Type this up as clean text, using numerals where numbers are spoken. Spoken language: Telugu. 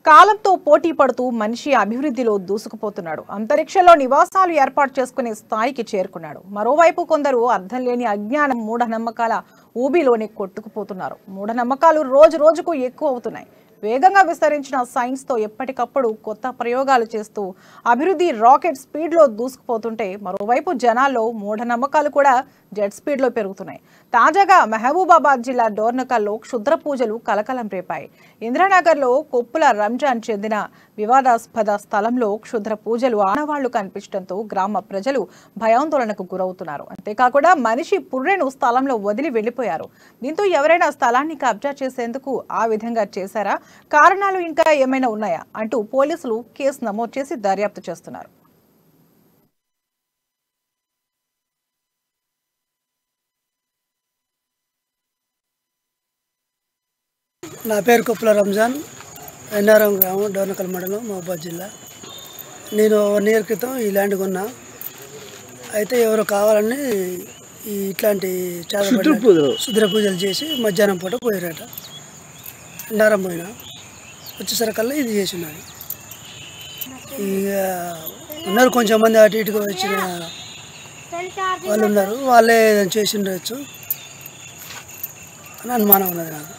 కాలంతో పోటీ పడుతూ మనిషి అభివృద్ధిలో దూసుకుపోతున్నాడు. అంతరిక్షంలో నివాసాలు ఏర్పాటు చేసుకునే స్థాయికి చేరుకున్నాడు. మరోవైపు కొందరు అర్థం లేని అజ్ఞానం, మూఢనమ్మకాల ఊబిలోనే కొట్టుకుపోతున్నారు. మూఢనమ్మకాలు రోజు రోజుకు ఎక్కువ అవుతున్నాయి. వేగంగా విస్తరించిన సైన్స్తో ఎప్పటికప్పుడు కొత్త ప్రయోగాలు చేస్తూ అభివృద్ధి రాకెట్ స్పీడ్లో దూసుకుపోతుంటే, మరోవైపు జనాల్లో మూఢనమ్మకాలు కూడా జెట్ స్పీడ్లో పెరుగుతున్నాయి. తాజాగా మహబూబాబాద్ జిల్లా డోర్నకల్లో క్షుద్ర పూజలు కలకలం రేపాయి. ఇంద్రానగర్లో కొప్పుల రంజాన్ చెందిన వివాదాస్పద స్థలంలో క్షుద్ర పూజలు ఆనవాళ్లు కనిపించడంతో గ్రామ ప్రజలు భయాందోళనకు గురవుతున్నారు. అంతేకాకుండా మనిషి పుర్రెను స్థలంలో వదిలి వెళ్లిపోయారు. దీంతో ఎవరైనా స్థలాన్ని కబ్జా చేసేందుకు ఆ విధంగా చేశారా, కారణాలు ఇంకా ఏమైనా ఉన్నాయా అంటూ పోలీసులు కేసు నమోదు చేసి దర్యాప్తు చేస్తున్నారు. నా పేరు కొప్పుల రంజాన్, ఎన్ఆర్ఎం గ్రామం, డోర్నకల్ మండలం, మహబూబాబాద్ జిల్లా. నేను 1 ఇయర్ క్రితం ఈ ల్యాండ్ కొన్నా. అయితే ఎవరో కావాలని ఇట్లాంటి శుద్ర పూజలు చేసి మధ్యాహ్నం పూట పోయారట. ఎన్ఆర్ఎం పోయినా వచ్చేసరికల్లా ఇది చేసినాడు. ఇక ఉన్నారు కొంచెం మంది అటు ఇటుగా వచ్చిన వాళ్ళు ఉన్నారు, వాళ్ళే చేసిండొచ్చు అని అనుమానం ఉన్నది నాకు.